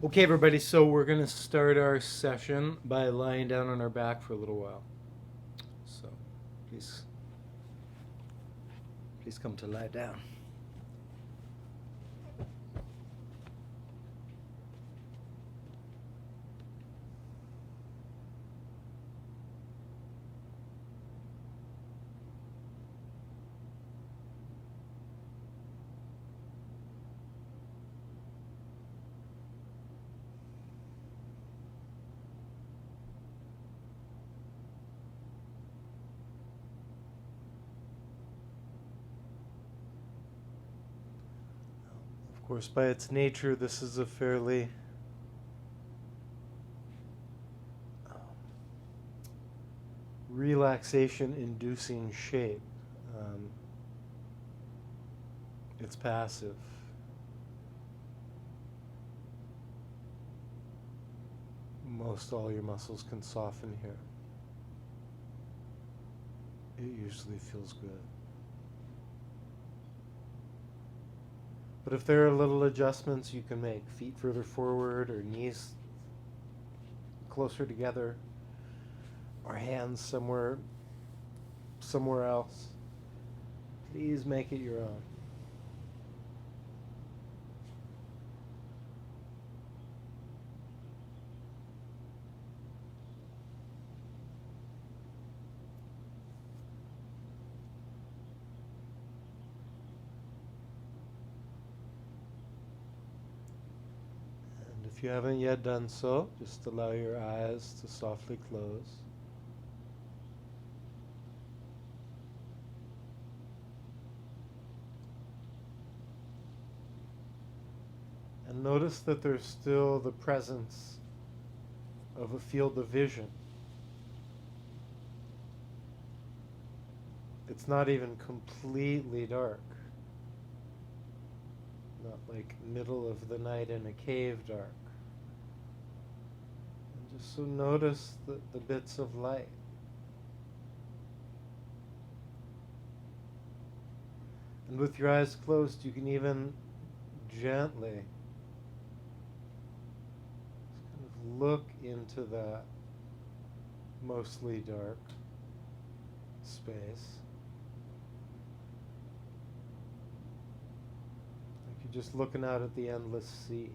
Okay, everybody, so we're going to start our session by lying down on our back for a little while. So please come to lie down. Of course, by its nature, this is a fairly relaxation-inducing shape. It's passive. Most all your muscles can soften here. It usually feels good. But if there are little adjustments you can make, feet further forward or knees closer together or hands somewhere else, please make it your own. If you haven't yet done so, just allow your eyes to softly close. And notice that there's still the presence of a field of vision. It's not even completely dark. Not like middle of the night in a cave dark. And just so notice the bits of light. And with your eyes closed, you can even gently just kind of look into that mostly dark space. Like you're just looking out at the endless sea.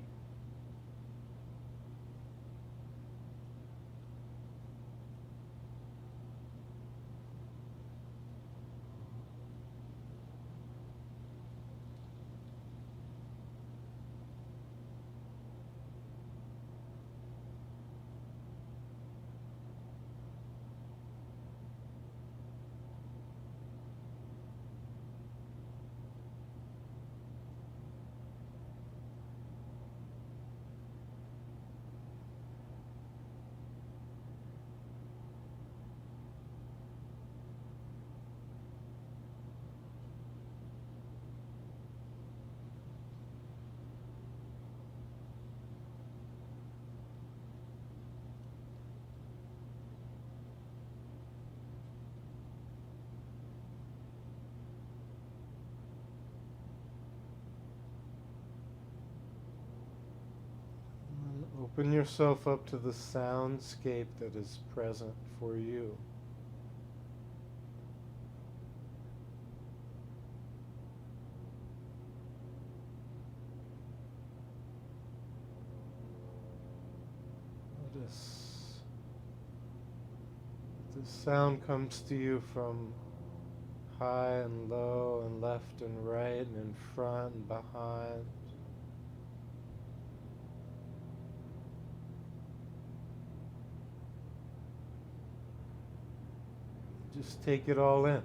Open yourself up to the soundscape that is present for you. Notice the sound comes to you from high and low and left and right and in front and behind. Just take it all in.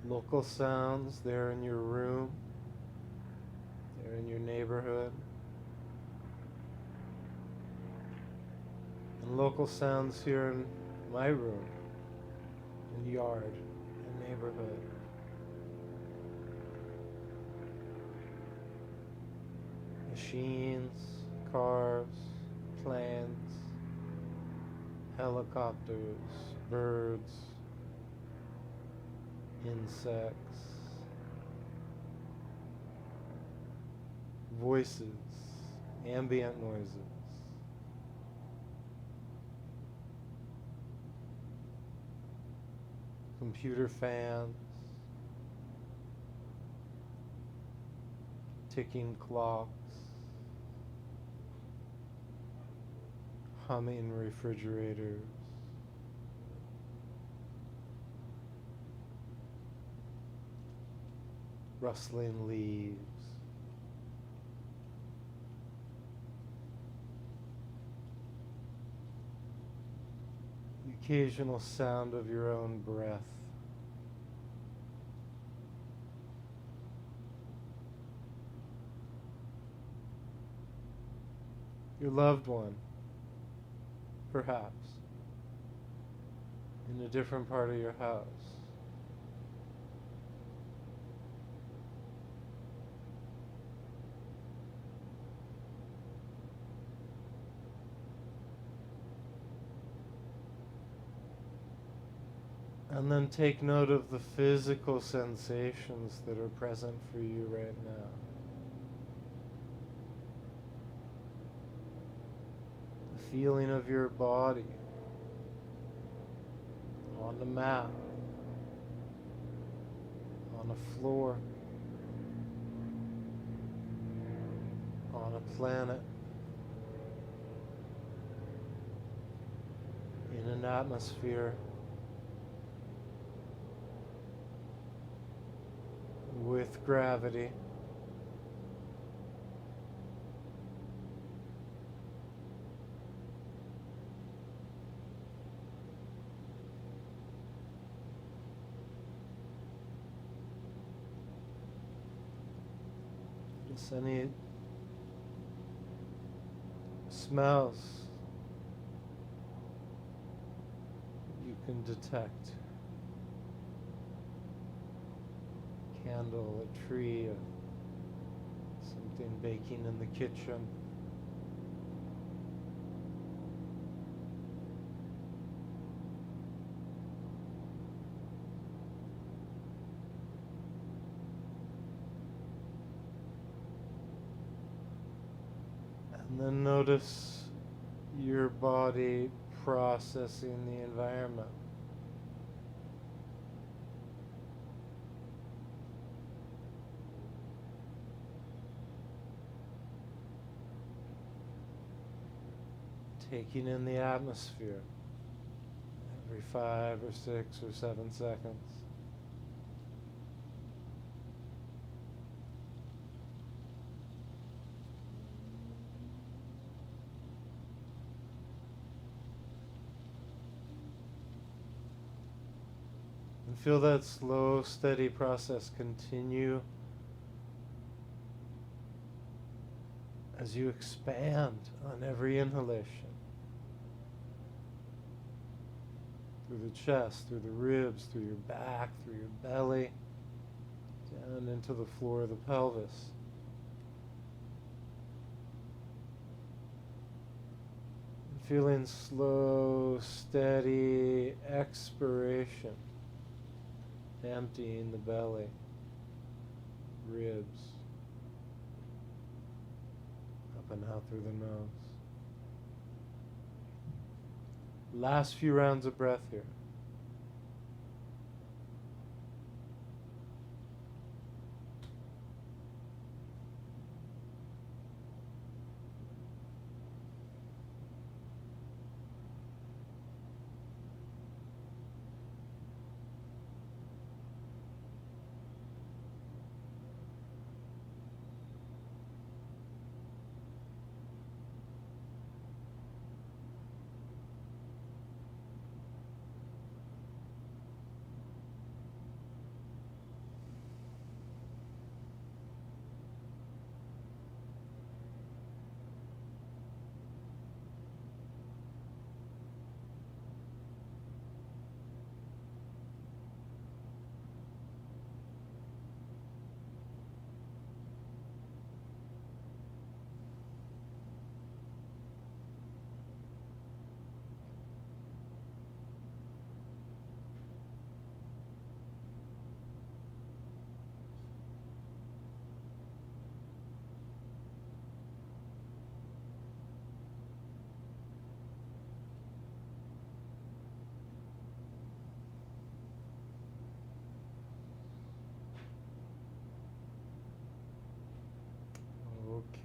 Local sounds there in your room, there in your neighborhood, and local sounds here in my room, and yard, and neighborhood. Machines, cars, planes, helicopters, birds, insects, voices, ambient noises. Computer fans, ticking clocks, humming refrigerators, rustling leaves, the occasional sound of your own breath. Your loved one, perhaps, in a different part of your house. And then take note of the physical sensations that are present for you right now. The feeling of your body on the mat, on a floor, on a planet, in an atmosphere, with gravity. Just any smells you can detect. Candle, a tree, something baking in the kitchen. And then notice your body processing the environment. Taking in the atmosphere every 5 or 6 or 7 seconds. And feel that slow, steady process continue as you expand on every inhalation. Through the chest, through the ribs, through your back, through your belly, down into the floor of the pelvis. And feeling slow, steady expiration, emptying the belly, ribs, up and out through the nose. Last few rounds of breath here.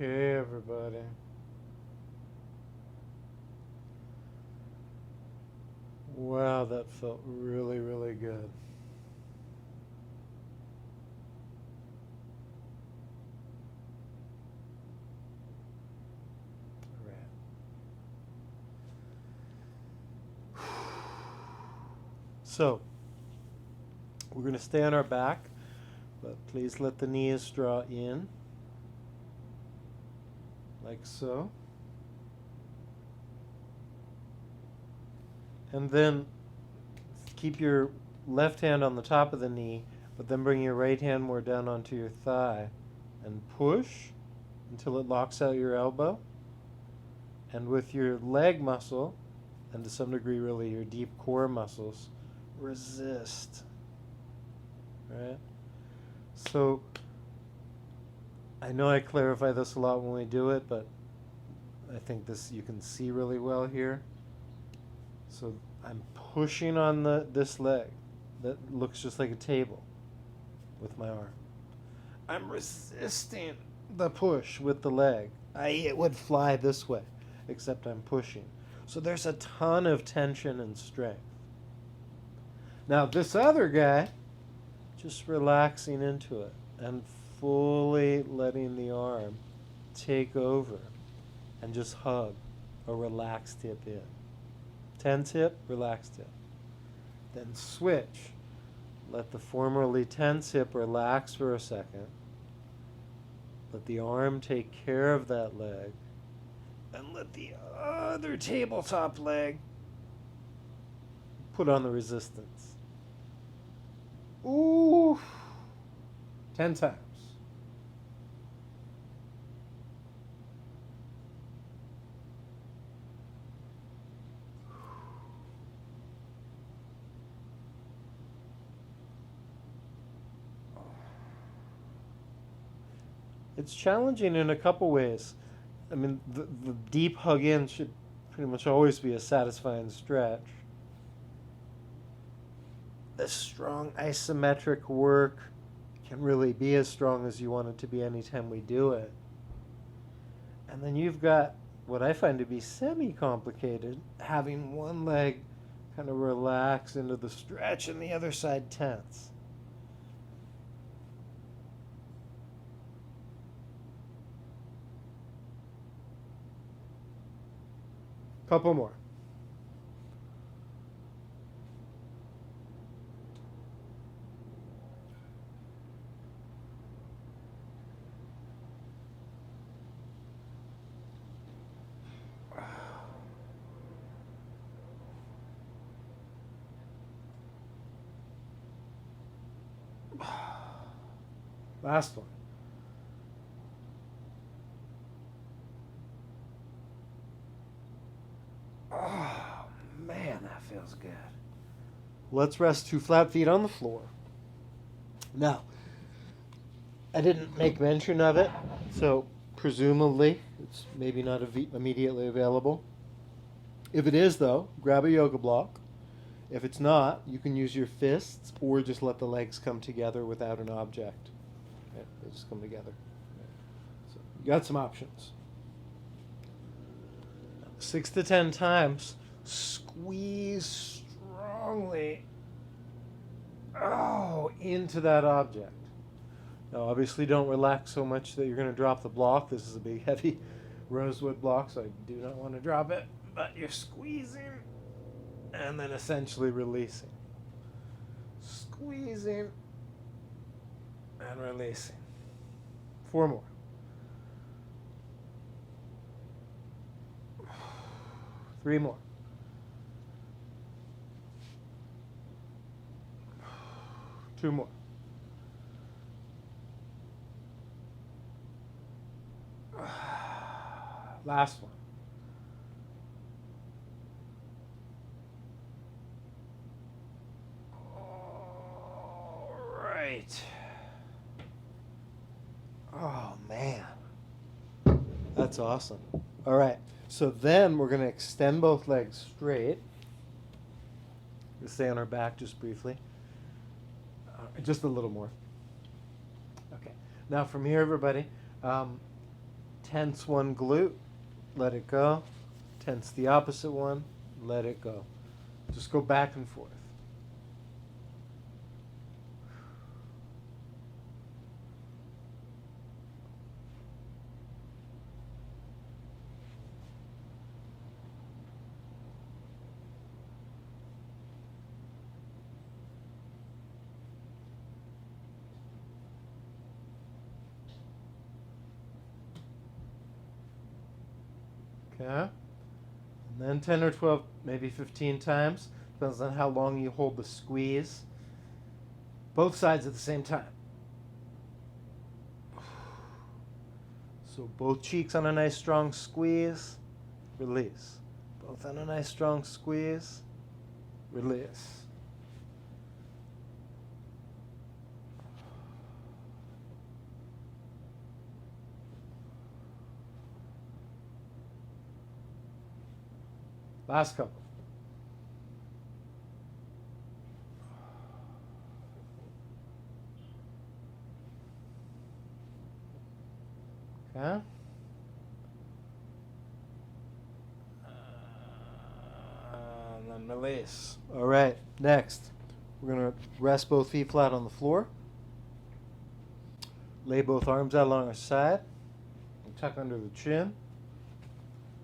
Okay, everybody. Wow, that felt really, really good. All right. So, we're going to stay on our back, but please let the knees draw in, like so. And then keep your left hand on the top of the knee, but then bring your right hand more down onto your thigh and push until it locks out your elbow. And with your leg muscle, and to some degree really your deep core muscles, resist. Right? So I know I clarify this a lot when we do it, but I think this you can see really well here. So I'm pushing on this leg that looks just like a table with my arm. I'm resisting the push with the leg. It would fly this way, except I'm pushing. So there's a ton of tension and strength. Now this other guy, just relaxing into it and fully letting the arm take over and just hug a relaxed hip in. Tense hip, relaxed hip. Then switch. Let the formerly tense hip relax for a second. Let the arm take care of that leg. And let the other tabletop leg put on the resistance. Ooh. 10 times. It's challenging in a couple ways. I mean, the deep hug in should pretty much always be a satisfying stretch. The strong isometric work can really be as strong as you want it to be anytime we do it. And then you've got what I find to be semi-complicated, having one leg kind of relax into the stretch and the other side tense. Couple more. Last one. Oh, man, that feels good. Let's rest 2 flat feet on the floor. Now, I didn't make mention of it, so presumably it's maybe not immediately available. If it is, though, grab a yoga block. If it's not, you can use your fists or just let the legs come together without an object. Okay, they just come together. Okay. So you got some options. 6 to 10 times, squeeze strongly into that object. Now, obviously, don't relax so much that you're going to drop the block. This is a big, heavy rosewood block, so I do not want to drop it. But you're squeezing and then essentially releasing. Squeezing and releasing. 4 more. 3 more. 2 more. Last one. All right. Oh, man. That's awesome. All right. So then we're going to extend both legs straight. We'll stay on our back just briefly. Just a little more. Okay. Now from here, everybody, 10 Tense one glute, let it go. Tense the opposite one, let it go. Just go back and forth. Okay. And then 10 or 12, maybe 15 times. Depends on how long you hold the squeeze. Both sides at the same time. So both cheeks on a nice strong squeeze, release. Both on a nice strong squeeze, release. Last couple. Okay. And then release. All right, next. We're going to rest both feet flat on the floor. Lay both arms out along our side. And tuck under the chin.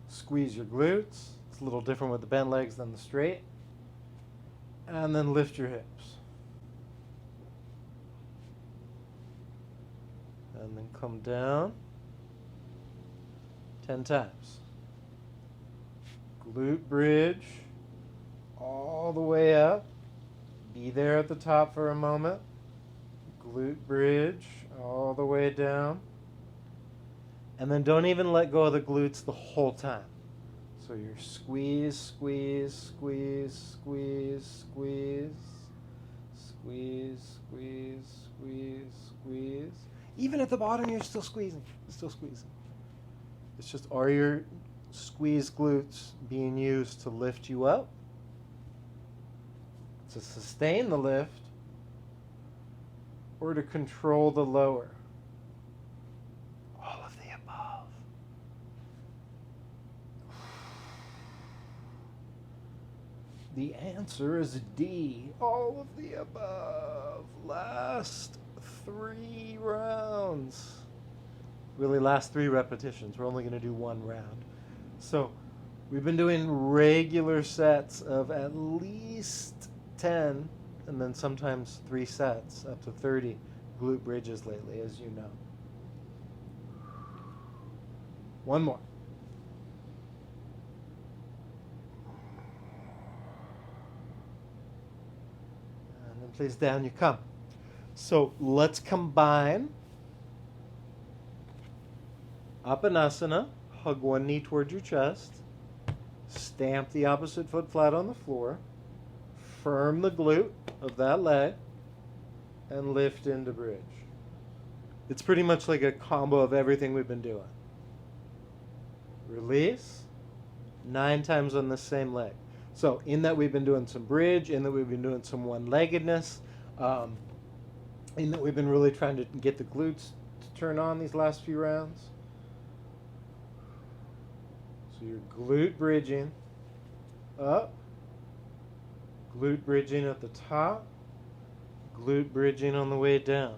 Squeeze your glutes. It's a little different with the bent legs than the straight. And then lift your hips. And then come down 10 times. Glute bridge all the way up. Be there at the top for a moment. Glute bridge all the way down. And then don't even let go of the glutes the whole time. So you're squeeze, squeeze, squeeze, squeeze, squeeze, squeeze, squeeze, squeeze, squeeze. Even at the bottom, you're still squeezing. You're still squeezing. It's just, are your squeeze glutes being used to lift you up, to sustain the lift, or to control the lower? All of the above. The answer is D. All of the above. Last 3 rounds. Really, last 3 repetitions. We're only going to do 1 round. So we've been doing regular sets of at least 10, and then sometimes 3 sets, up to 30 glute bridges lately, as you know. 1 more. And then please, down you come. So let's combine Apanasana. Hug one knee towards your chest. Stamp the opposite foot flat on the floor. Firm the glute of that leg. And lift into bridge. It's pretty much like a combo of everything we've been doing. Release. 9 times on the same leg. So in that we've been doing some bridge, in that we've been doing some one-leggedness, in that we've been really trying to get the glutes to turn on these last few rounds. So you're glute bridging up, glute bridging at the top, glute bridging on the way down.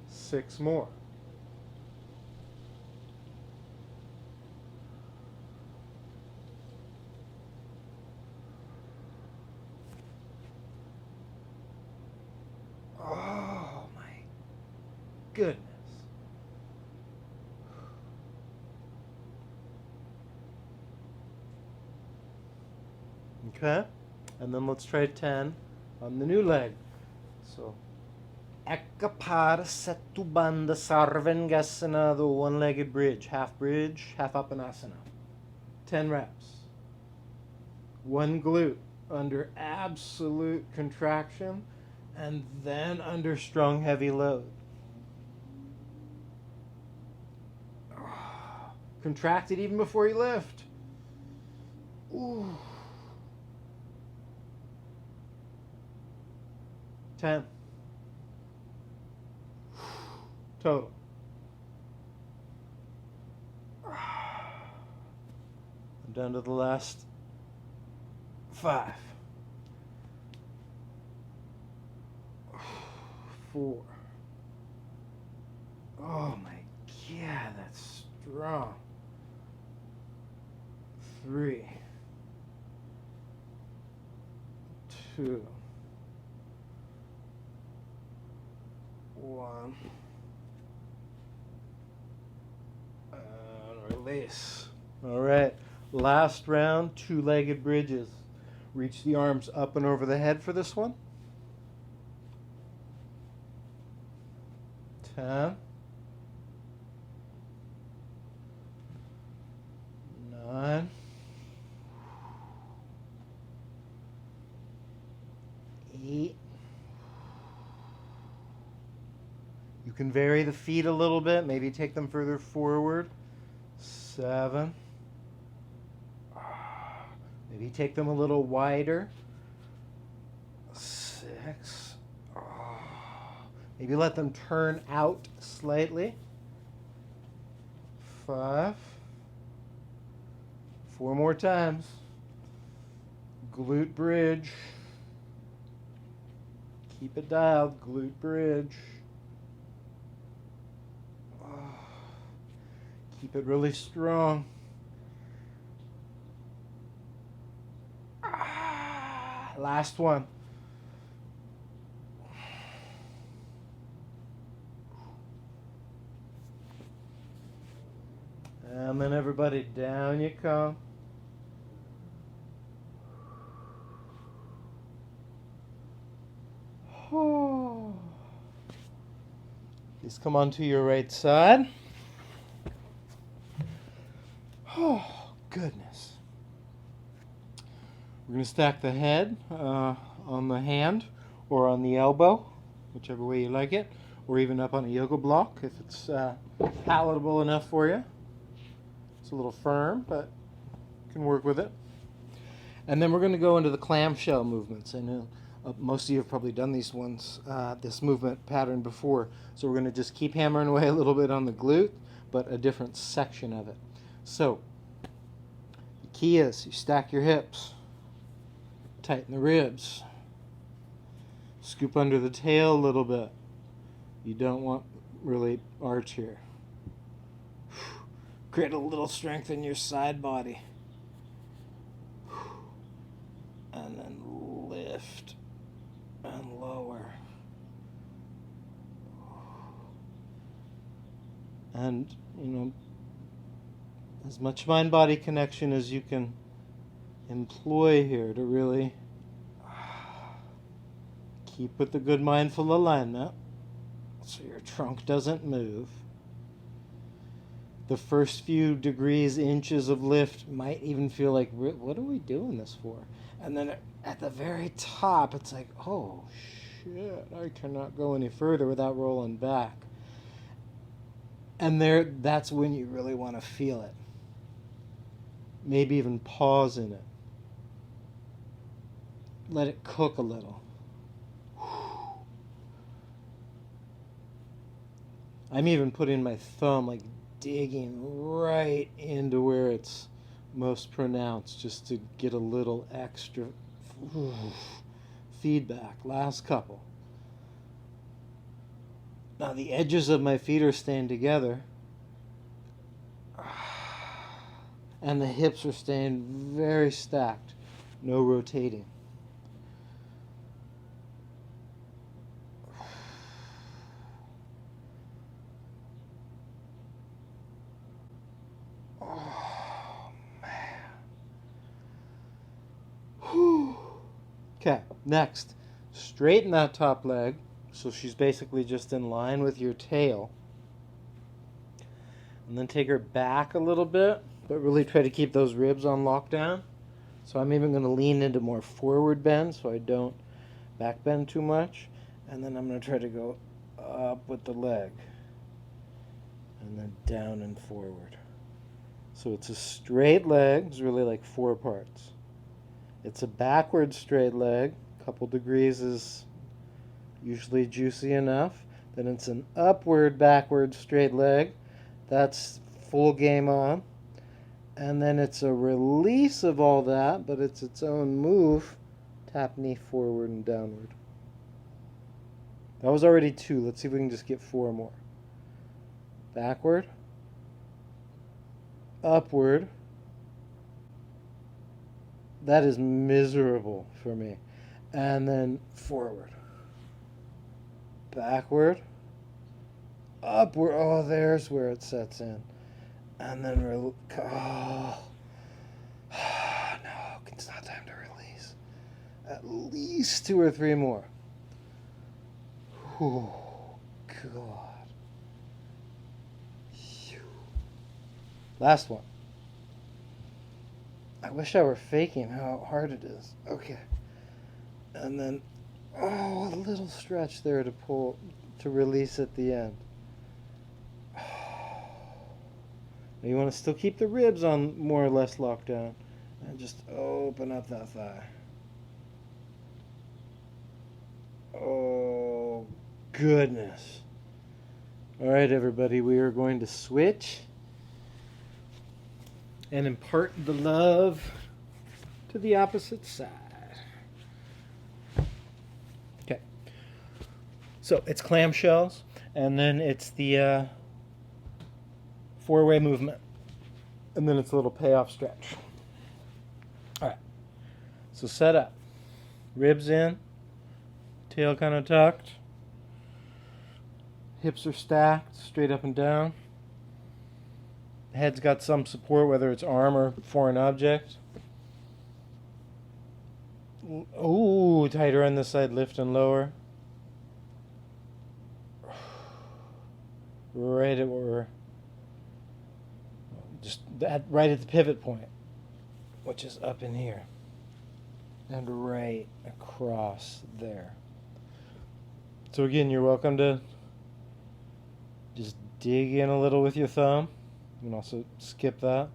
6 more. Oh my goodness. Okay, and then let's try 10 on the new leg. So, Ekapara Setubandha Sarvangasana, the one-legged bridge, half Apanasana. 10 reps. 1 glute under absolute contraction, and then under strong, heavy load. Contract it even before you lift. Ooh. 10. total. I'm down to the last 5. 4. Oh my God, that's strong. 3. 2. 1. And release. All right. Last round, 2-legged bridges. Reach the arms up and over the head for this one. 10. 9. 8. You can vary the feet a little bit, maybe take them further forward. 7. Maybe take them a little wider. 6. Maybe let them turn out slightly. 5. 4 more times. Glute bridge. Keep it dialed. Glute bridge. Keep it really strong. Last one. And then everybody, down you come. Please come onto your right side. Oh, goodness. We're going to stack the head on the hand or on the elbow, whichever way you like it, or even up on a yoga block if it's palatable enough for you. It's a little firm, but you can work with it. And then we're going to go into the clamshell movements. I know most of you have probably done these ones, this movement pattern before. So we're going to just keep hammering away a little bit on the glute, but a different section of it. So the key is you stack your hips, tighten the ribs, scoop under the tail a little bit. You don't want really arch here. Create a little strength in your side body. And then lift and lower. And, as much mind-body connection as you can employ here to really keep with the good mindful alignment so your trunk doesn't move. The first few degrees, inches of lift might even feel like, what are we doing this for? And then at the very top, it's like, oh, shit, I cannot go any further without rolling back. And that's when you really want to feel it. Maybe even pause in it. Let it cook a little. I'm even putting my thumb, digging right into where it's most pronounced, just to get a little extra feedback. Last couple. Now the edges of my feet are staying together, and the hips are staying very stacked, no rotating. Okay, next, straighten that top leg so she's basically just in line with your tail. And then take her back a little bit, but really try to keep those ribs on lockdown. So I'm even going to lean into more forward bend so I don't back bend too much. And then I'm going to try to go up with the leg. And then down and forward. So it's a straight leg. It's really like 4 parts. It's a backward straight leg. A couple degrees is usually juicy enough. Then it's an upward, backward, straight leg. That's full game on. And then it's a release of all that, but it's its own move. Tap knee forward and downward. That was already 2. Let's see if we can just get 4 more. Backward. Upward. That is miserable for me. And then forward. Backward. Upward. Oh, there's where it sets in. And then no, it's not time to release. At least 2 or 3 more. Oh, God. Phew. Last one. I wish I were faking how hard it is. Okay. And then, a little stretch there to pull, to release at the end. You want to still keep the ribs on more or less locked down. And just open up that thigh. Oh, goodness. All right, everybody, we are going to switch and impart the love to the opposite side. Okay. So it's clamshells, and then it's the 4-way movement, and then it's a little payoff stretch. All right. So set up. Ribs in, tail kind of tucked. Hips are stacked, straight up and down. Head's got some support, whether it's arm or foreign object. Ooh, tighter on this side, lift and lower. Right at where we're just that, right at the pivot point, which is up in here. And right across there. So again, you're welcome to just dig in a little with your thumb. You can also skip that.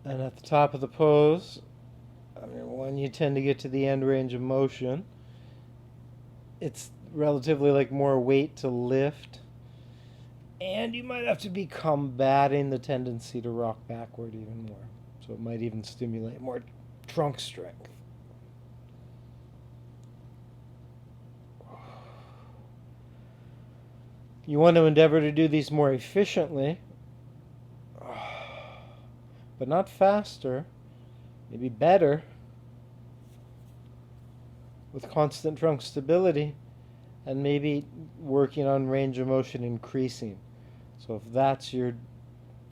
And at the top of the pose, when you tend to get to the end range of motion, it's relatively like more weight to lift. And you might have to be combating the tendency to rock backward even more. So it might even stimulate more trunk strength. You want to endeavor to do these more efficiently, but not faster, maybe better, with constant trunk stability, and maybe working on range of motion increasing. So if that's your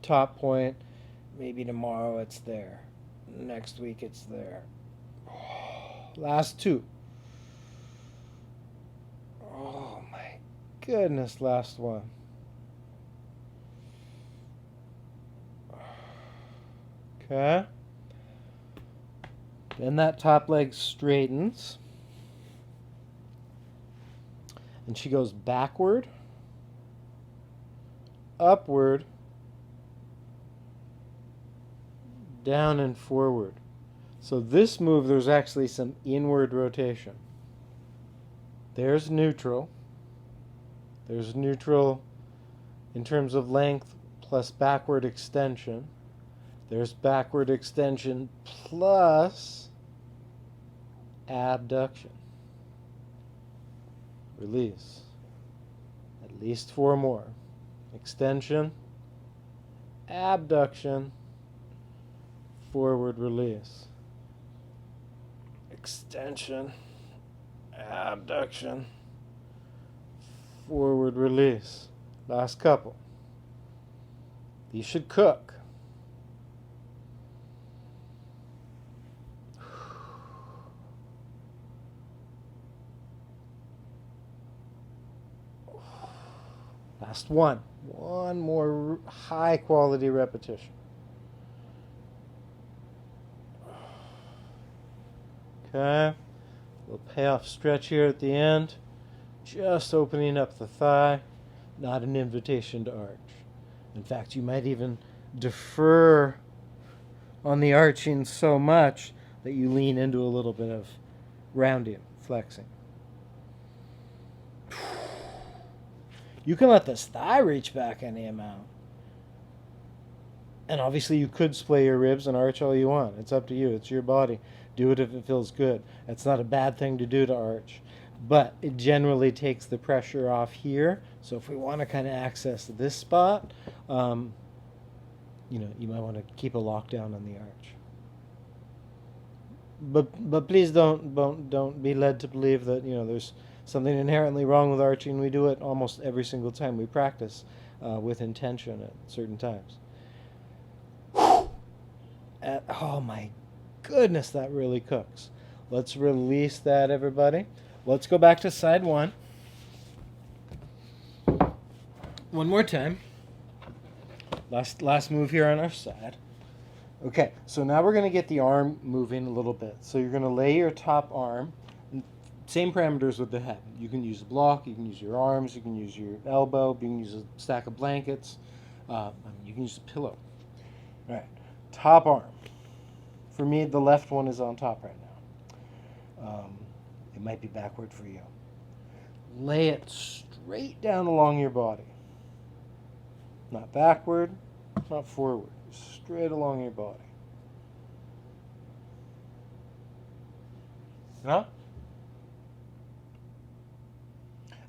top point, maybe tomorrow it's there, next week it's there. Last 2. Oh my goodness, last one. Okay. Then that top leg straightens. And she goes backward, upward, down and forward. So this move, there's actually some inward rotation. There's neutral. There's neutral in terms of length plus backward extension. There's backward extension plus abduction. Release. At least 4 more. Extension, abduction, forward release. Extension, abduction, forward release. Last couple. These should cook. Last one. One more high quality repetition. Okay. Little payoff stretch here at the end. Just opening up the thigh. Not an invitation to arch. In fact, you might even defer on the arching so much that you lean into a little bit of rounding, flexing. You can let this thigh reach back any amount. And obviously you could splay your ribs and arch all you want. It's up to you. It's your body. Do it if it feels good. It's not a bad thing to do to arch. But it generally takes the pressure off here. So if we want to kind of access this spot, you might want to keep a lockdown on the arch. But please don't be led to believe that there's something inherently wrong with arching. We do it almost every single time we practice with intention at certain times. Oh my goodness, that really cooks. Let's release that, everybody. Let's go back to side one. One more time. Last move here on our side. Okay, so now we're going to get the arm moving a little bit. So you're going to lay your top arm. Same parameters with the head. You can use a block, you can use your arms, you can use your elbow, you can use a stack of blankets, you can use a pillow. All right, top arm. For me, the left one is on top right now. It might be backward for you. Lay it straight down along your body. Not backward, not forward. Straight along your body. Huh?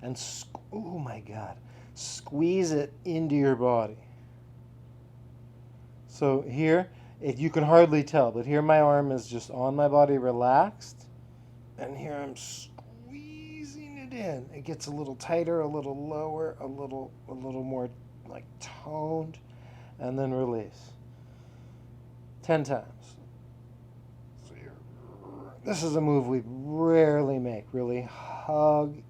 And, oh my God, squeeze it into your body. So here, you can hardly tell, but here my arm is just on my body, relaxed, and here I'm squeezing it in. It gets a little tighter, a little lower, a little more like toned, and then release. 10 times. So this is a move we rarely make. Really hug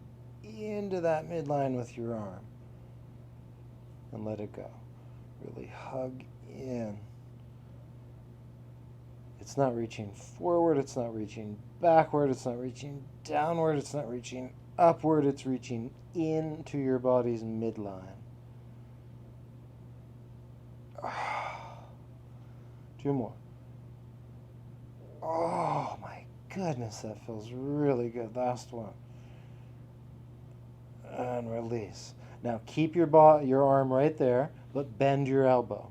into that midline with your arm and let it go. Really hug in. It's not reaching forward, it's not reaching backward, it's not reaching downward, it's not reaching upward, it's reaching into your body's midline. 2 more. Oh my goodness, that feels really good. Last one. And release. Now keep your arm right there, but bend your elbow.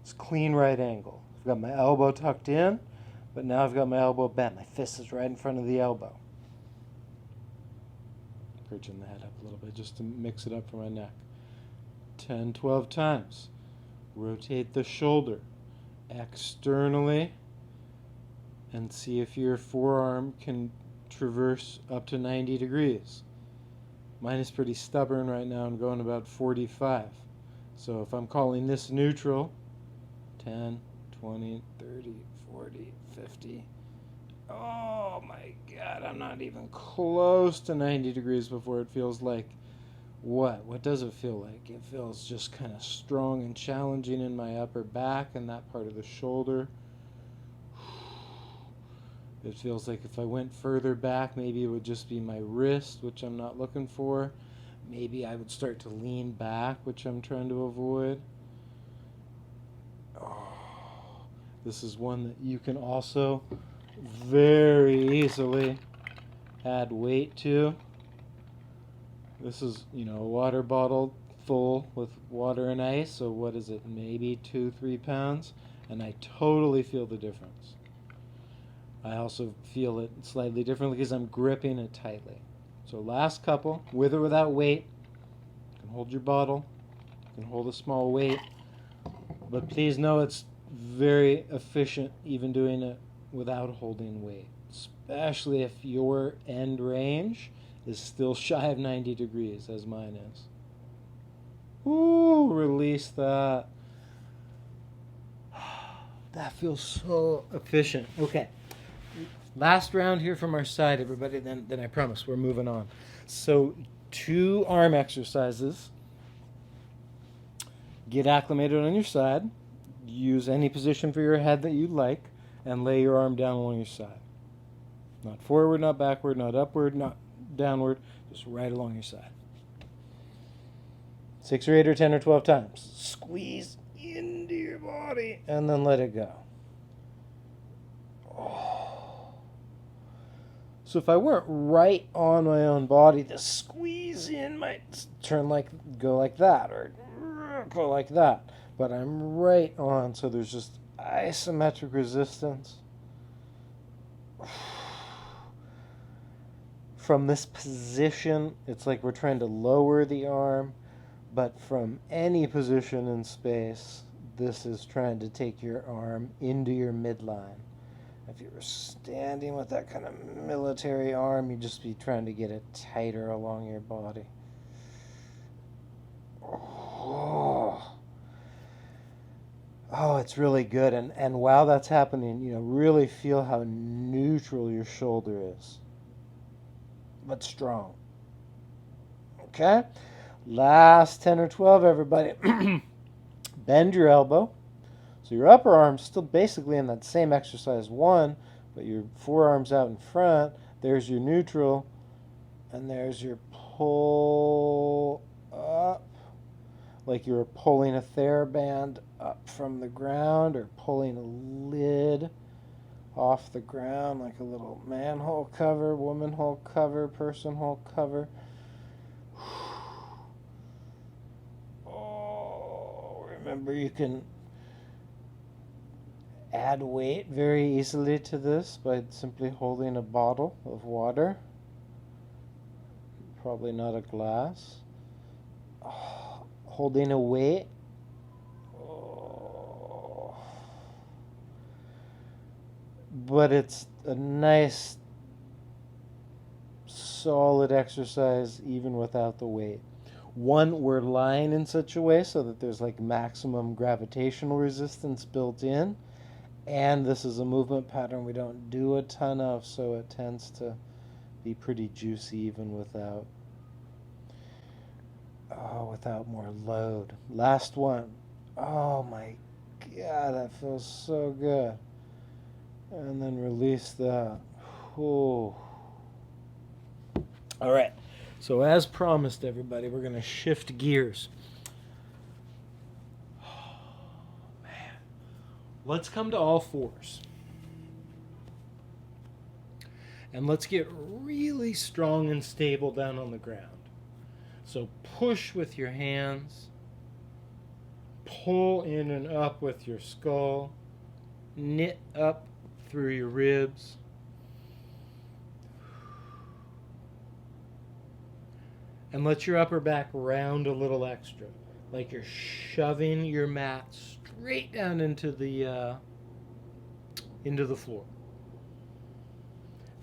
It's clean right angle. I've got my elbow tucked in, but now I've got my elbow bent. My fist is right in front of the elbow. Perching the head up a little bit just to mix it up for my neck. 10, 12 times. Rotate the shoulder externally and see if your forearm can traverse up to 90 degrees. Mine is pretty stubborn right now. I'm going about 45. So if I'm calling this neutral, 10, 20, 30, 40, 50. Oh my God, I'm not even close to 90 degrees before it feels like what? What does it feel like? It feels just kind of strong and challenging in my upper back and that part of the shoulder. It feels like if I went further back, maybe it would just be my wrist, which I'm not looking for. Maybe I would start to lean back, which I'm trying to avoid. Oh, this is one that you can also very easily add weight to. This is, a water bottle full with water and ice. So what is it? Maybe 2-3 pounds. And I totally feel the difference. I also feel it slightly differently because I'm gripping it tightly. So last couple, with or without weight. You can hold your bottle. You can hold a small weight. But please know it's very efficient even doing it without holding weight. Especially if your end range is still shy of 90 degrees, as mine is. Ooh, release that. That feels so efficient. Okay. Last round here from our side, everybody, then I promise we're moving on. So 2 arm exercises. Get acclimated on your side. Use any position for your head that you like, and lay your arm down along your side. Not forward, not backward, not upward, not downward, just right along your side. 6 or 8 or 10 or 12 times. Squeeze into your body and then let it go. Oh. So if I weren't right on my own body, the squeeze in might go like that, or go like that. But I'm right on, so there's just isometric resistance. From this position, it's like we're trying to lower the arm, but from any position in space, this is trying to take your arm into your midline. If you were standing with that kind of military arm, you'd just be trying to get it tighter along your body. Oh, it's really good. And while that's happening, really feel how neutral your shoulder is, but strong. Okay? Last 10 or 12, everybody. Bend your elbow. So your upper arm's still basically in that same exercise 1, but your forearm's out in front. There's your neutral, and there's your pull up, like you're pulling a TheraBand up from the ground, or pulling a lid off the ground, like a little manhole cover, woman hole cover, person hole cover. Oh, remember you can add weight very easily to this by simply holding a bottle of water. Probably not a glass. Holding a weight. But it's a nice, solid exercise even without the weight. One, we're lying in such a way so that there's like maximum gravitational resistance built in. And this is a movement pattern we don't do a ton of, so it tends to be pretty juicy even without more load. Last one. Oh my God, that feels so good. And then release that. Ooh. All right. So as promised, everybody, we're going to shift gears. Let's come to all fours. And let's get really strong and stable down on the ground. So push with your hands. Pull in and up with your skull. Knit up through your ribs. And let your upper back round a little extra. Like you're shoving your mat straight down into the floor.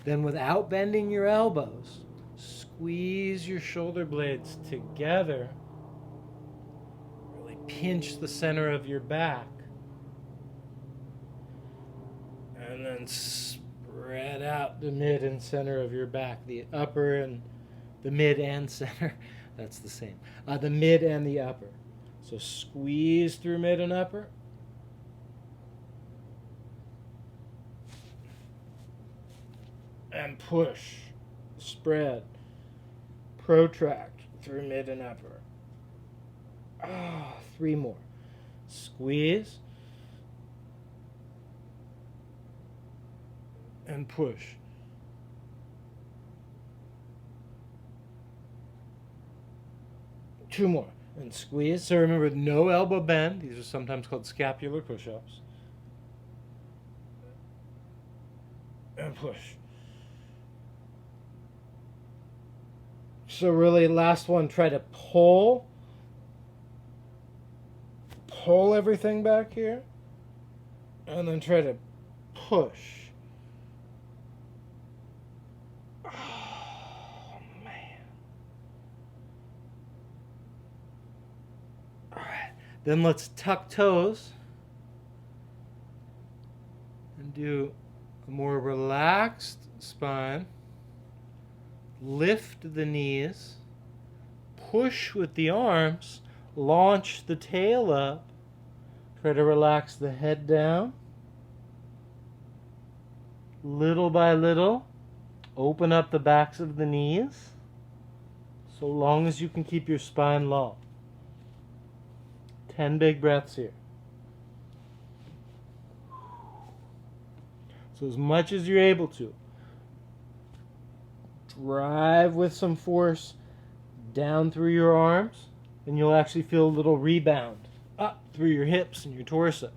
Then without bending your elbows, squeeze your shoulder blades together. Really pinch the center of your back. And then spread out the mid and center of your back. The upper and the mid and center. That's the same. The mid and the upper. So squeeze through mid and upper. And push, spread, protract through mid and upper. 3 more. Squeeze. And push. Two more. And squeeze. So remember, no elbow bend. These are sometimes called scapular push-ups. And push. So really, last one, try to pull everything back here, and then try to push. Oh, man. All right, then let's tuck toes and do a more relaxed spine. Lift the knees, push with the arms, launch the tail up, try to relax the head down. Little by little, open up the backs of the knees, so long as you can keep your spine long. 10 big breaths here. So as much as you're able to, drive with some force down through your arms, and you'll actually feel a little rebound up through your hips and your torso.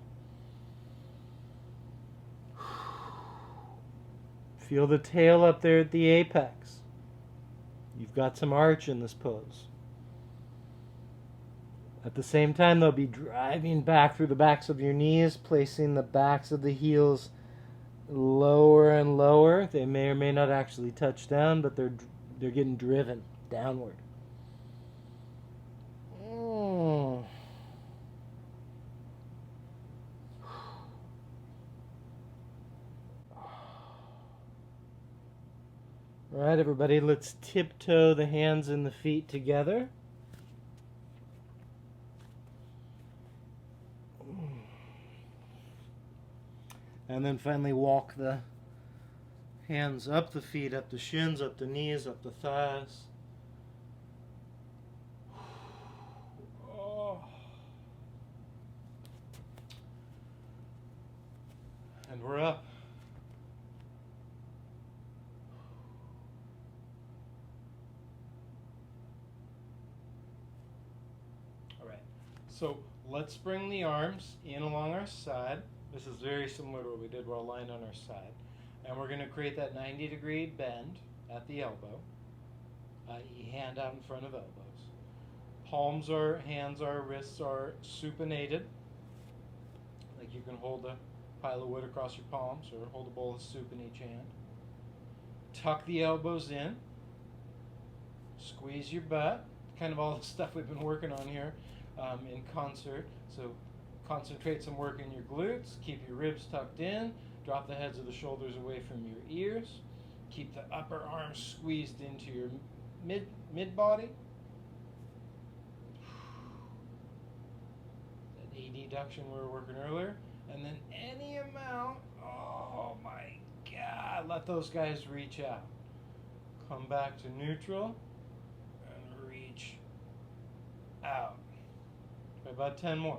Feel the tail up there at the apex. You've got some arch in this pose. At the same time, they'll be driving back through the backs of your knees, placing the backs of the heels lower and lower. They may or may not actually touch down, but they're getting driven downward. All right, everybody, let's tiptoe the hands and the feet together. And then finally walk the hands up the feet, up the shins, up the knees, up the thighs. And we're up. All right, so let's bring the arms in along our side. This is very similar to what we did. We're aligned on our side. And we're going to create that 90-degree bend at the elbow, i.e. hand out in front of elbows. Palms are, hands are, wrists are supinated. Like you can hold a pile of wood across your palms or hold a bowl of soup in each hand. Tuck the elbows in. Squeeze your butt. Kind of all the stuff we've been working on here in concert. So concentrate some work in your glutes. Keep your ribs tucked in. Drop the heads of the shoulders away from your ears. Keep the upper arms squeezed into your mid-body. That adduction we were working earlier. And then any amount, oh my God, let those guys reach out. Come back to neutral and reach out. Try about 10 more.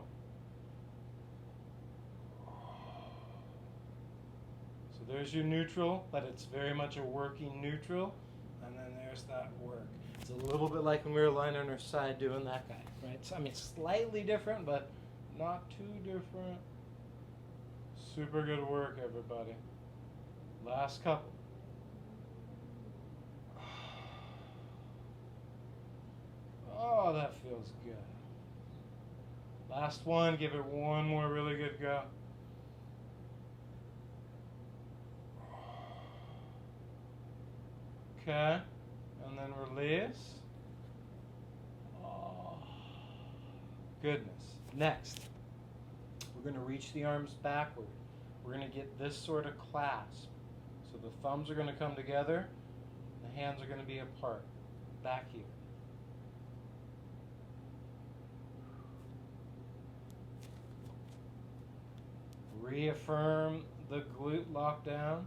So there's your neutral, but it's very much a working neutral. And then there's that work. It's a little bit like when we were lying on our side doing that guy, right? So, I mean, slightly different, but not too different. Super good work, everybody. Last couple. Oh, that feels good. Last one. Give it one more really good go. Okay. And then release. Oh, goodness. Next, we're going to reach the arms backward. We're going to get this sort of clasp. So the thumbs are going to come together, the hands are going to be apart. Back here. Reaffirm the glute lockdown.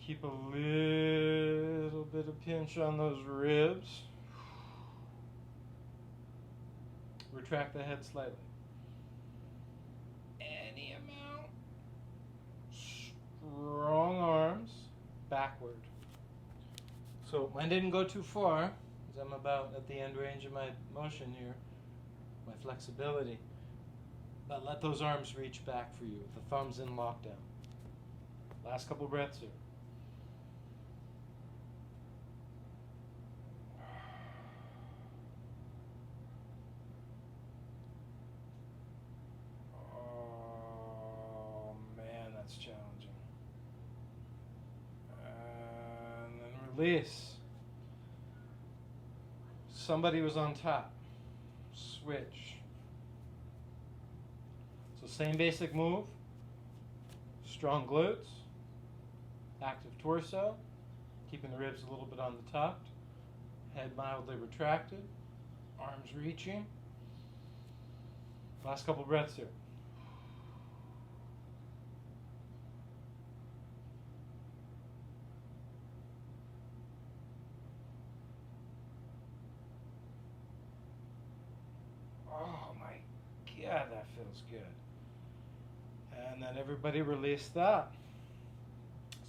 Keep a little bit of pinch on those ribs. Retract the head slightly. Any amount. Strong arms backward. So mine didn't go too far, because I'm about at the end range of my motion here, my flexibility. But let those arms reach back for you with the thumbs in lockdown. Last couple breaths here. Oh man, that's challenging. And then release. Somebody was on top. Switch. So same basic move. Strong glutes. Active torso. Keeping the ribs a little bit on the tucked. Head mildly retracted. Arms reaching. Last couple breaths here. Oh my God, that feels good. And then everybody release that.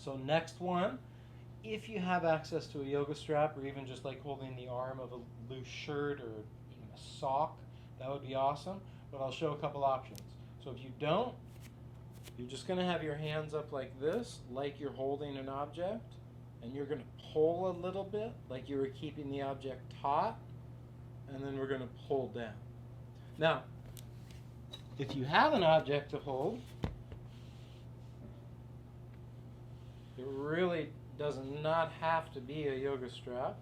So next one, if you have access to a yoga strap or even just like holding the arm of a loose shirt or even a sock, that would be awesome. But I'll show a couple options. So if you don't, you're just going to have your hands up like this, like you're holding an object, and you're going to pull a little bit, like you were keeping the object taut, and then we're going to pull down. Now, if you have an object to hold, it really does not have to be a yoga strap.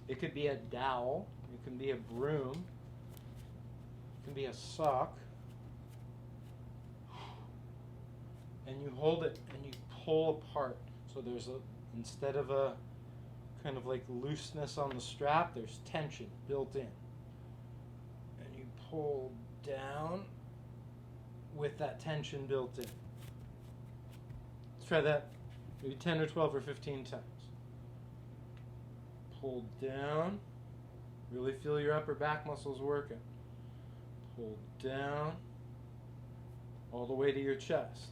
It could be a dowel, it can be a broom, it can be a sock. And you hold it and you pull apart. So there's instead of a kind of like looseness on the strap, there's tension built in. And you pull down with that tension built in. Let's try that maybe 10 or 12 or 15 times. Pull down. Really feel your upper back muscles working. Pull down all the way to your chest.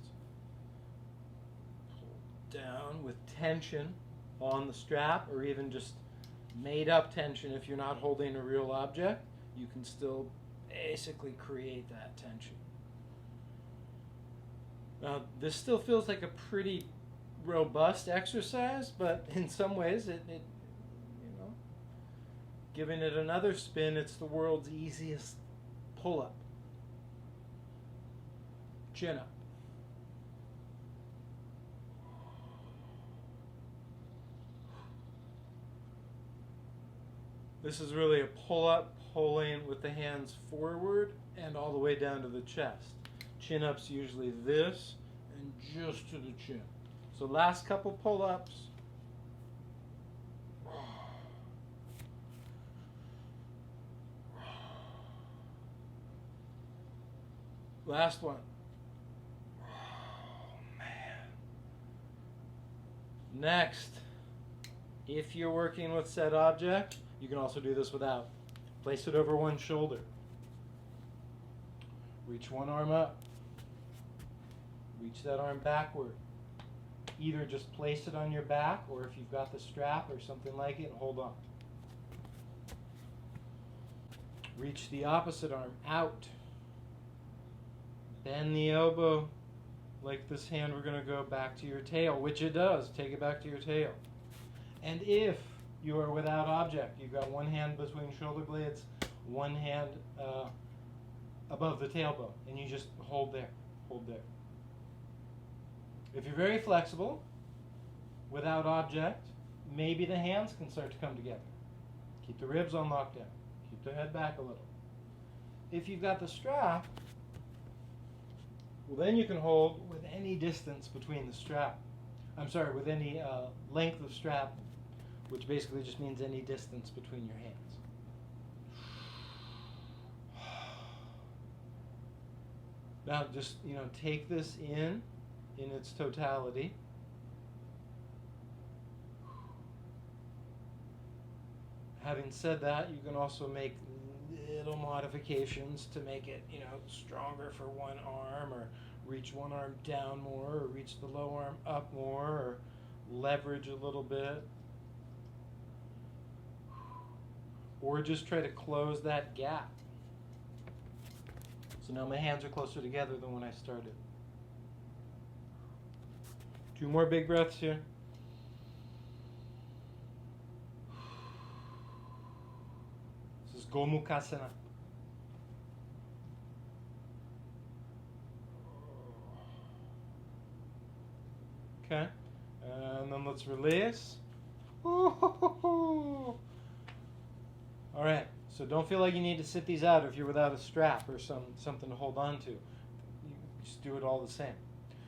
Pull down with tension on the strap, or even just made up tension. If you're not holding a real object, you can still basically create that tension. Now, this still feels like a pretty robust exercise, but in some ways, it you know, giving it another spin, it's the world's easiest pull-up. Chin up. This is really a pull-up, pulling with the hands forward and all the way down to the chest. Chin-up's usually this and just to the chin. So last couple pull-ups. Last one. Oh, man. Next, if you're working with said object, you can also do this without. Place it over one shoulder. Reach one arm up. Reach that arm backward. Either just place it on your back, or if you've got the strap or something like it, hold on. Reach the opposite arm out. Bend the elbow like this hand. We're going to go back to your tail, which it does. Take it back to your tail. And if you are without object, you've got one hand between shoulder blades, one hand above the tailbone, and you just hold there. Hold there. If you're very flexible, without object, maybe the hands can start to come together. Keep the ribs on lockdown. Keep the head back a little. If you've got the strap, well, then you can hold with any distance between the strap. I'm sorry, with any length of strap, which basically just means any distance between your hands. Now, just take this in its totality. Having said that, you can also make little modifications to make it, stronger for one arm, or reach one arm down more, or reach the low arm up more, or leverage a little bit. Or just try to close that gap. So now my hands are closer together than when I started. 2 more big breaths here. This is Gomukhasana. Okay, and then let's release. All right, so don't feel like you need to sit these out if you're without a strap or something to hold on to. You just do it all the same.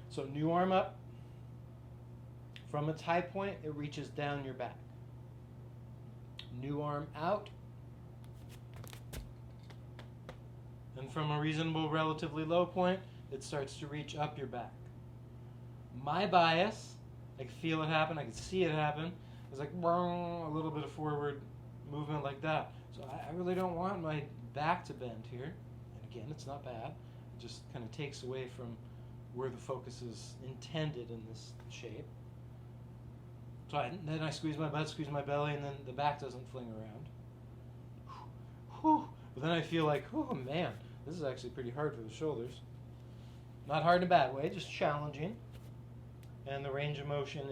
So new arm up. From its high point, it reaches down your back. New arm out. And from a reasonable, relatively low point, it starts to reach up your back. My bias, I can feel it happen, I can see it happen, is like a little bit of forward movement like that. So I really don't want my back to bend here. And again, it's not bad. It just kind of takes away from where the focus is intended in this shape. So then I squeeze my butt, squeeze my belly, and then the back doesn't fling around. Whew. But then I feel like, oh man, this is actually pretty hard for the shoulders. Not hard in a bad way, just challenging. And the range of motion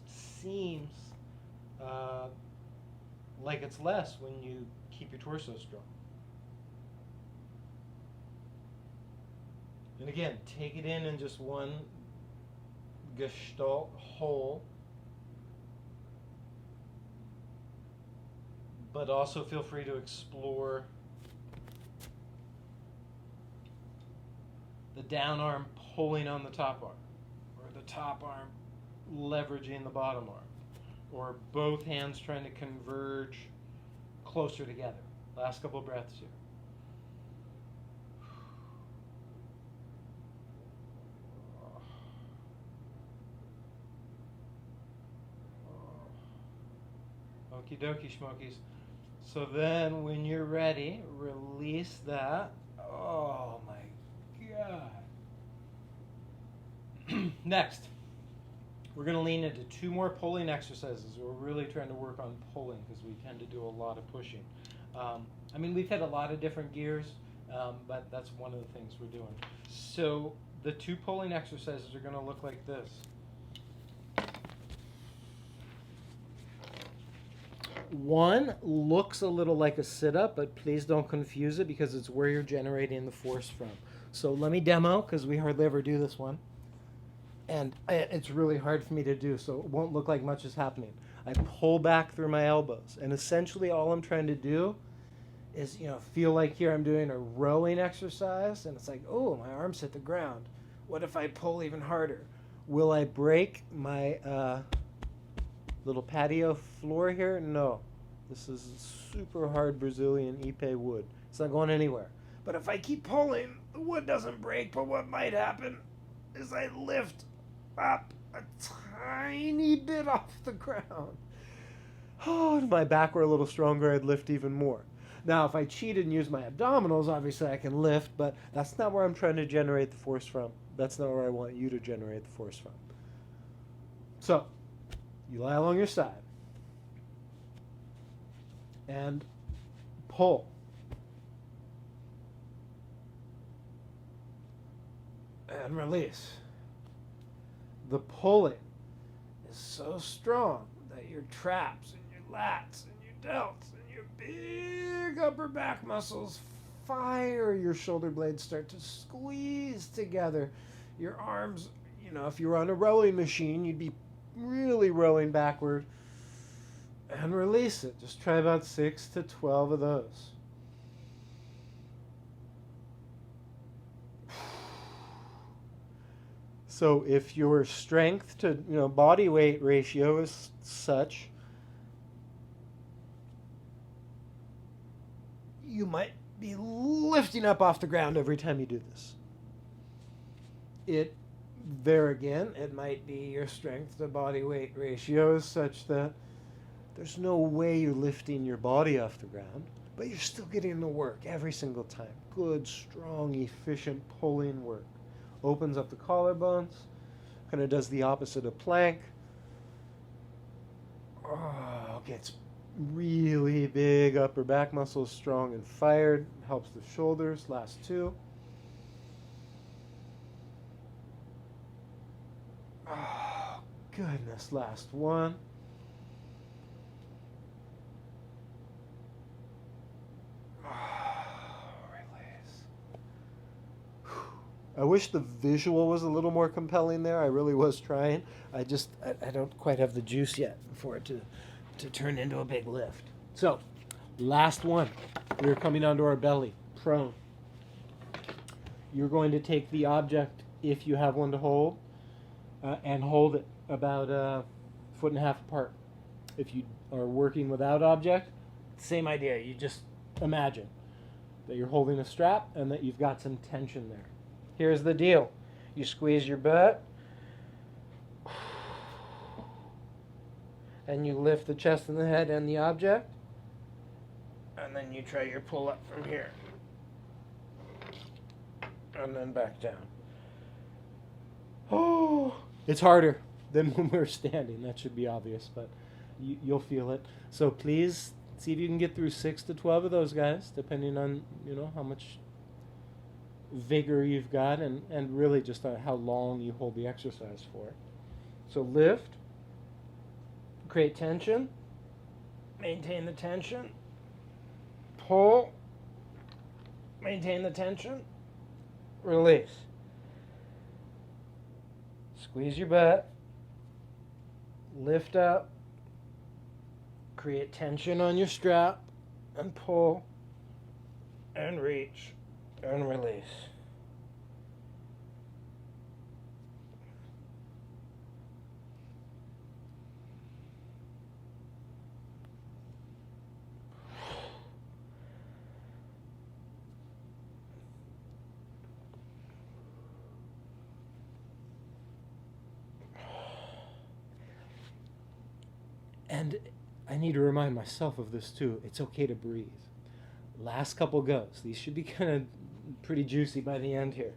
seems like it's less when you keep your torso strong. And again, take it in just one gestalt whole, but also feel free to explore the down arm pulling on the top arm, or the top arm leveraging the bottom arm, or both hands trying to converge closer together. Last couple of breaths here. Okie dokie, schmokies. So then when you're ready, release that. Oh my God. Next, we're going to lean into 2 more pulling exercises. We're really trying to work on pulling because we tend to do a lot of pushing. I mean, we've had a lot of different gears, but that's one of the things we're doing. So the 2 pulling exercises are going to look like this. One looks a little like a sit-up, but please don't confuse it because it's where you're generating the force from. So let me demo, because we hardly ever do this one. And it's really hard for me to do, so it won't look like much is happening. I pull back through my elbows, and essentially all I'm trying to do is, feel like here I'm doing a rowing exercise, and it's like, oh, my arms hit the ground. What if I pull even harder? Will I break my little patio floor here? No. This is super hard Brazilian Ipe wood. It's not going anywhere. But if I keep pulling, the wood doesn't break, but what might happen is I lift up a tiny bit off the ground. Oh, if my back were a little stronger, I'd lift even more. Now, if I cheated and used my abdominals, obviously I can lift, but that's not where I'm trying to generate the force from. That's not where I want you to generate the force from. So, you lie along your side and pull. And release. The pulling is so strong that your traps and your lats and your delts and your big upper back muscles fire. Your shoulder blades start to squeeze together. Your arms, if you were on a rowing machine, you'd be really rowing backward. And release it. Just try about 6 to 12 of those. So if your strength to body weight ratio is such, you might be lifting up off the ground every time you do this. It might be your strength to body weight ratio is such that there's no way you're lifting your body off the ground, but you're still getting the work every single time. Good, strong, efficient pulling work. Opens up the collarbones, kind of does the opposite of plank. Gets really big upper back muscles strong and fired. Helps the shoulders. Last 2. Oh, goodness. Last 1. I wish the visual was a little more compelling there. I really was trying. I don't quite have the juice yet for it to turn into a big lift. So, last one. We're coming onto our belly, prone. You're going to take the object, if you have one to hold, and hold it about 1.5 feet apart. If you are working without object, same idea. You just imagine that you're holding a strap and that you've got some tension there. Here's the deal. You squeeze your butt, and you lift the chest and the head and the object, and then you try your pull up from here, and then back down. Oh, it's harder than when we're standing. That should be obvious, but you'll feel it. So please see if you can get through 6 to 12 of those guys, depending on, how much vigor you've got and really just how long you hold the exercise for. So lift, create tension, maintain the tension, pull, maintain the tension, release. Squeeze your butt, lift up, create tension on your strap, and pull, and reach, and release. And I need to remind myself of this too. It's okay to breathe. Last couple goes. These should be kind of pretty juicy by the end here.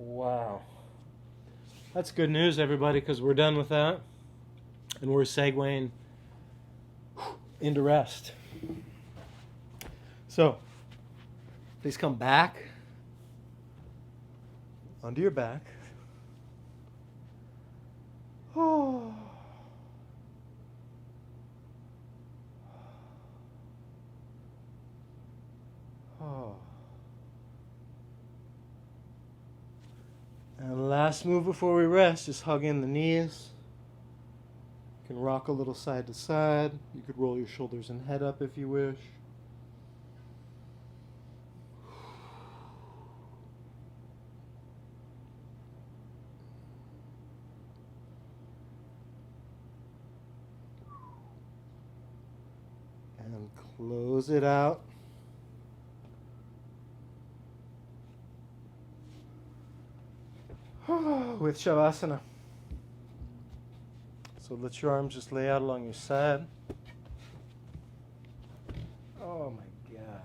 Wow. That's good news, everybody, because we're done with that. And we're segueing into rest. So, please come back onto your back. Oh. Oh. And last move before we rest, just hug in the knees. You can rock a little side to side. You could roll your shoulders and head up if you wish. And close it out. With Shavasana. So let your arms just lay out along your side. Oh my God.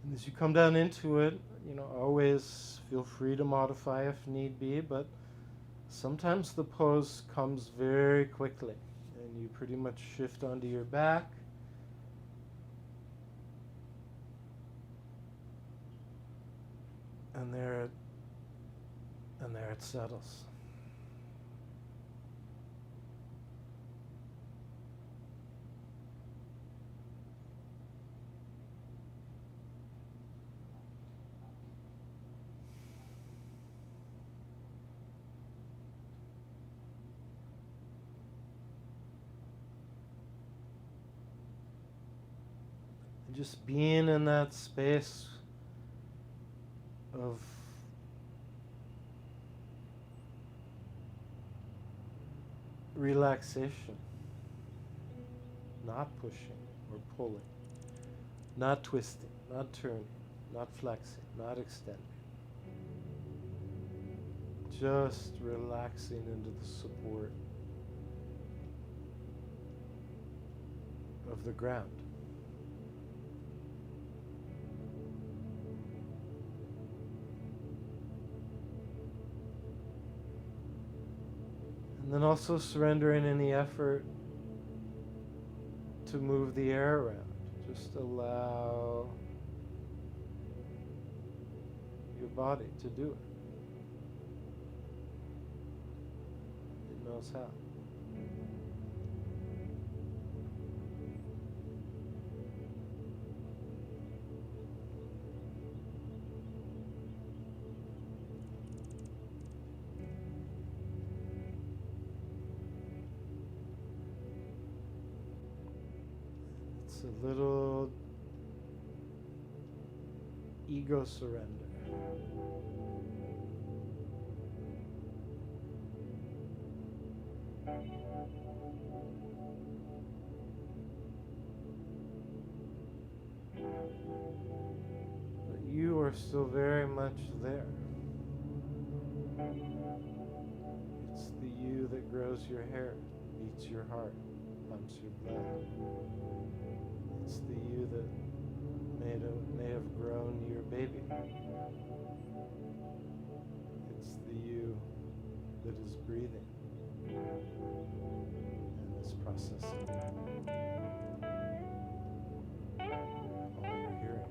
And as you come down into it, always feel free to modify if need be, but sometimes the pose comes very quickly. And you pretty much shift onto your back. And there it settles. Just being in that space of relaxation, not pushing or pulling, not twisting, not turning, not flexing, not extending. Just relaxing into the support of the ground. And then also surrendering any effort to move the air around. Just allow your body to do it. It knows how. A little ego surrender. But you are still very much there. It's the you that grows your hair, beats your heart, pumps your blood. It's the you that may have grown your baby. It's the you that is breathing and is processing all you're hearing.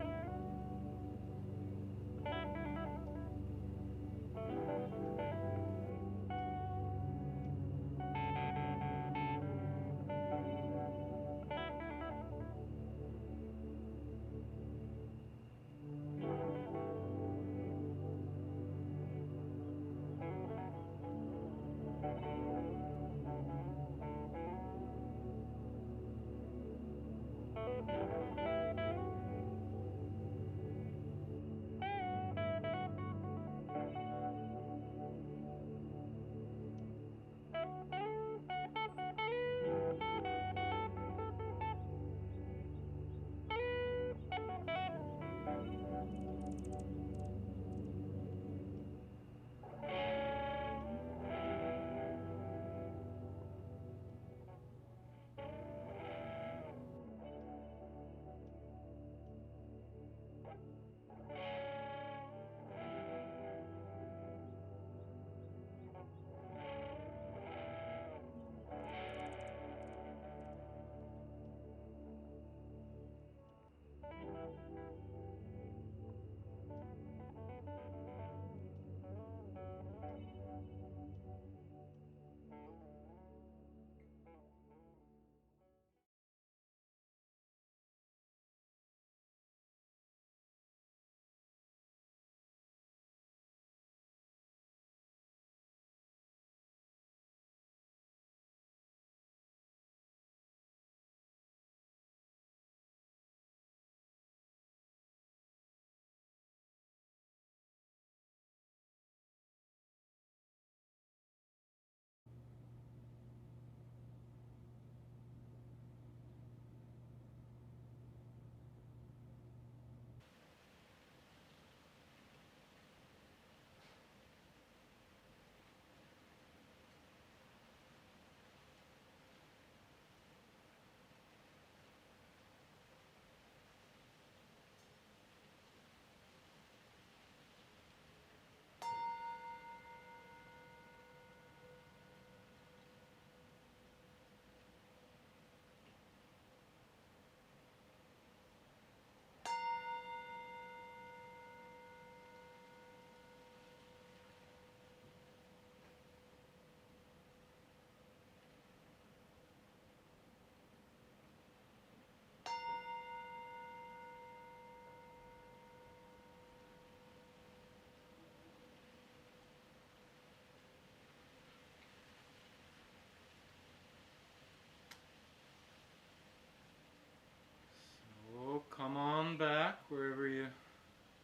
So come on back wherever you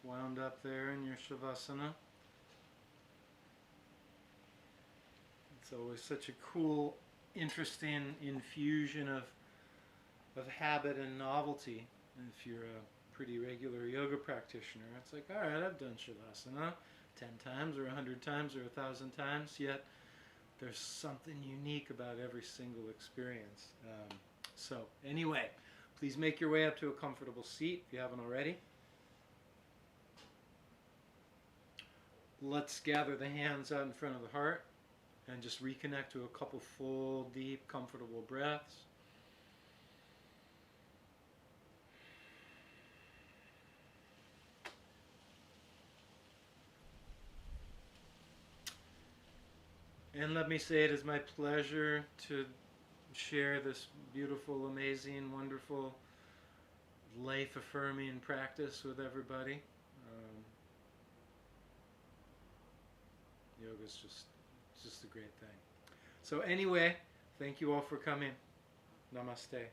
wound up there in your Shavasana. It's always such a cool, interesting infusion of habit and novelty. And if you're a pretty regular yoga practitioner, it's like, all right, I've done Shavasana 10 times or 100 times or 1,000 times, yet there's something unique about every single experience. So anyway, please make your way up to a comfortable seat if you haven't already. Let's gather the hands out in front of the heart and just reconnect to a couple full, deep, comfortable breaths. And let me say, it is my pleasure to share this beautiful, amazing, wonderful, life-affirming practice with everybody. Yoga is just a great thing. So anyway, thank you all for coming. Namaste.